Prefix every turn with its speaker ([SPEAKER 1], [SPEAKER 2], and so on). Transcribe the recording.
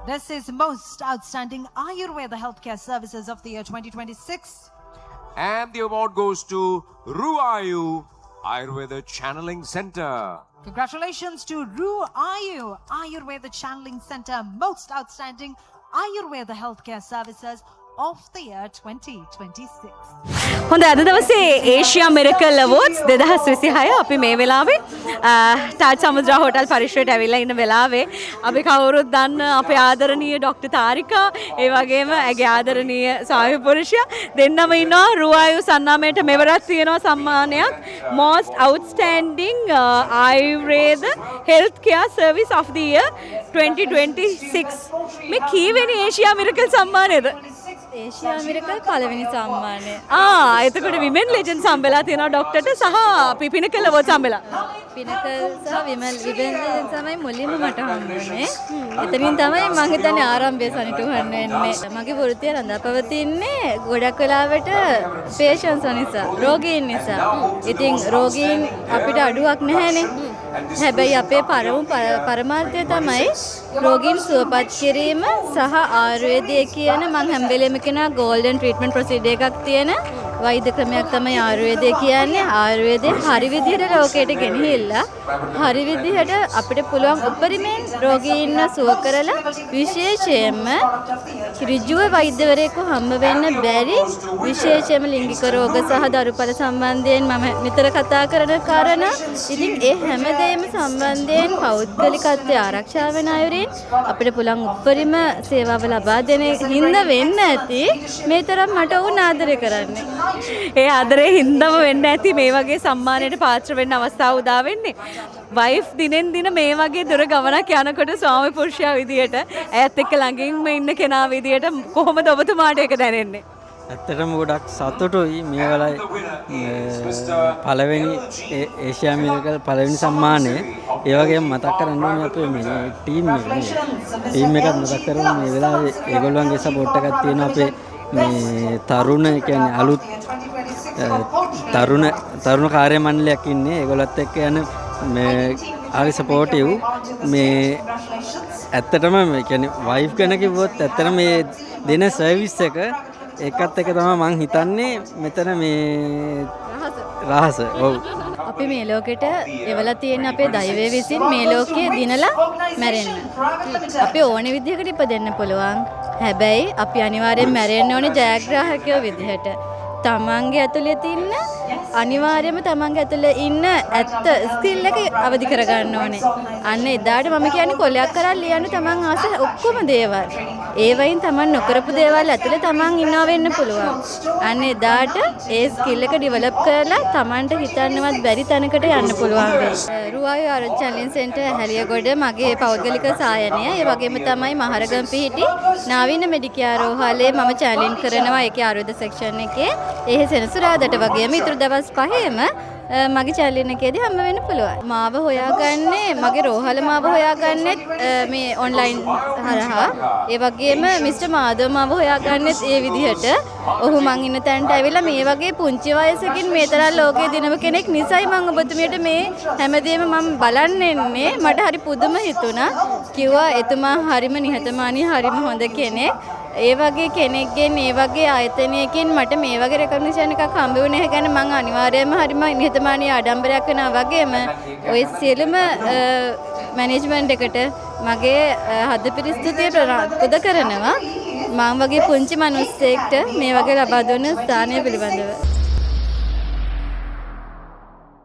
[SPEAKER 1] This is most outstanding Ayurveda healthcare services of the year 2026.
[SPEAKER 2] And the award goes to Ruayu Ayurveda Channeling Center.
[SPEAKER 1] Congratulations to Ruayu Ayurveda Channeling Center, most outstanding Ayurveda healthcare services of the year 2026.
[SPEAKER 3] හොඳ අද දවසේ Asia miracle awards 2026 අපි මේ වෙලාවේ Taj සමුද්‍රා hotel පරිශ්‍රයට ඇවිල්ලා ඉන්න වෙලාවේ අපි කවුරුත් දන්න අපේ ආදරණීය ડોක්ටර් තාරිකා ඒ වගේම ඇගේ ආදරණීය සාහිත්‍ය පුරුෂයා දෙන්නම ඉන්නවා රුවායු සන්නාමයට මෙවරක් තියෙනවා සම්මානයක් most outstanding Ayurveda healthcare service of the year 2026 මේ කීවෙනි ඒෂියා මිරකල් සම්මානයද
[SPEAKER 4] ඒෂියා මිරකල් පළවෙනි සම්මානය.
[SPEAKER 3] එතකොට විමෙන් ලෙජන්ඩ් සම්බෙලා තියෙනවා ડોක්ටර්ට සහ පිපිනකල් අවෝඩ් සම්බෙලා.
[SPEAKER 4] පිනකල් සහ විමෙන් ලෙජන්ඩ් තමයි මුලින්ම මට හම්බුනේ. එතනින් තමයි මම හිතන්නේ ආරම්භය සනිටුහන් වෙන්නේ. මගේ වෘත්තිය රඳාපවතින්නේ ගොඩක් වෙලාවට පේෂන්ස් නිසා, රෝගීන් නිසා. ඉතින් රෝගීන් අපිට අඩුවක් නැහැනේ. හැබැයි අපේ පරමාර්ථය තමයි රෝගීන් සුවපත් කිරීම සහ ආයුර්වේදය කියන මම හැම වෙලෙම කියන ගෝල්ඩන් ට්‍රීට්මන්ට් ප්‍රොසීජර් එකක් තියෙන වෛද්‍ය ක්‍රමයක් තමයි ආයුර්වේදය කියන්නේ. ආයුර්වේදය හරි විදිහට ලෝකයට ගෙනහිල්ලා හරි විදිහට අපිට පුළුවන් උපරිමයෙන් රෝගීන්ව සුව කරලා විශේෂයෙන්ම ඍජුව වෛද්‍යවරයෙකු හම්බ වෙන්න බැරි විශේෂයෙන්ම ලිංගික රෝග සහ දරුපල සම්බන්ධයෙන් මම නිතර කතා කරන කාරණා. ඉතින් ඒ හැමදේම සම්බන්ධයෙන් පෞද්ගලිකත්වය ආරක්ෂා වෙන අයුරින් අපිට පුළුවන් උපරිම සේවාව ලබා දෙන හින්දා වෙන්න ඇති මේ තරම් මට වුණ ආදරය කරන්නේ.
[SPEAKER 3] ඒ ආදරේ හින්දම වෙන්න ඇති මේ වගේ සම්මානයට පාත්‍ර වෙන්න අවස්ථාව උදා වෙන්නේ. වයිෆ් දිනෙන් දින මේ වගේ දුර ගමනක් යනකොට ස්වාමි පුරුෂයා විදියට ඇයත් එක්ක ළඟින්ම ඉන්න කෙනා විදියට කොහොමද ඔබතුමාට ඒක දැනෙන්නේ?
[SPEAKER 5] ඇත්තටම ගොඩක් සතුටුයි මේ වෙලාවේ පළවෙනි ඒෂියා මිරකල් පළවෙනි සම්මානය. ඒ වගේම මතක් කරන්න ඕනේ අපේ මේ ටීම් එකත් මතක් කරමු මේ වෙලාවේ ඒගොල්ලන්ගේ සපෝට් එකක් තියෙනවා අපේ මේ තරුණ කියන්නේ අලුත් තරුණ කාර්ය මණ්ඩලයක් ඉන්නේ. ඒගොල්ලත් එක්ක යන මේ හරි සපෝටිව් මේ ඇත්තටම මේ කියන්නේ වයිෆ් ගැන කිව්වොත් ඇත්තටම මේ දෙන සර්විස් එක ඒකත් එක තමයි මං හිතන්නේ මෙතන මේ රහස. ඔව්.
[SPEAKER 4] අපි මේ ලෝකෙට එවලා තියෙන අපේ දෛවය විසින් මේ ලෝකයේ දිනලා මැරෙන්න. අපි ඕනෙ විදිහකට ඉපදෙන්න පුළුවන්. හැබැයි අපි අනිවාර්යෙන් මැරෙන්න ඕනේ ජයග්‍රාහකයෝ විදිහට. තමන්ගේ ඇතුලේ තියෙන අනිවාර්යයෙන්ම තමන්ගේ ඇතුලේ ඉන්න ඇත්ත ස්කිල් එක අවදි කරගන්න ඕනේ. අන්න එදාට මම කියන්නේ කොලයක් කරලා ලියන්න තමන් ආස ඔක්කොම දේවල්. ඒ වයින් තමන් නොකරපු දේවල් ඇතුලේ තමන් ඉන්නවා වෙන්න පුළුවන්. අන්න එදාට ඒ ස්කිල් එක ඩෙවලොප් කරලා තමන්ට හිතන්නවත් බැරි තැනකට යන්න පුළුවන් වෙයි. රුවායු ආරෝග්‍ය චැලෙන්ජ් සෙන්ටර් හැලියගොඩ මගේ පෞද්ගලික සායනය. ඒ වගේම තමයි මහරගම පිහිටි නාවින මෙඩිකෙයාර් රෝහලේ මම චැලෙන්ජ් කරනවා ඒකේ ආයුර්වේද සෙක්ෂන් එකේ. ඒ සෙනසුරාදාට වගේම ඊටු දවස් 5ෙම මගේ චැලෙන්ජ් එකේදී හම්බ වෙන්න පුළුවන්. මාව හොයාගන්නේ මගේ රෝහල මාව හොයාගන්නෙත් මේ ඔන්ලයින් හරහා. ඒ වගේම මිස්ටර් මාධව මාව හොයාගන්නෙත් ඒ විදිහට. ඔහු මං ඉන්න තැනට ඇවිල්ලා මේ වගේ පුංචි වයසකින් මේ තරම් ලෝකේ දිනව කෙනෙක් නිසයි මං ඔබතුමියට මේ හැමදේම මම බලන්න එන්නේ. මට හරි පුදුම හිතුණා. කිව්වා එතුමා හරිම නිහතමානී හරිම හොඳ කෙනෙක්. ඒ වගේ කෙනෙක්ගෙන් ඒ වගේ ආයතනයකින් මට මේ වගේ රෙකග්නිෂන් එකක් හම්බ වුණේ නැහැ. ගැන මං අනිවාර්යයෙන්ම හරිම නිහතමානී ආඩම්බරයක් වෙනවා වගේම ඔය සියලුම මැනේජ්මන්ට් එකට මගේ හදපිරි ස්තුතිය පුද කරනවා. මම වගේ පුංචි මිනිස්සෙක්ට මේ වගේ ලබා දුන්න ස්ථානය පිළිබඳව.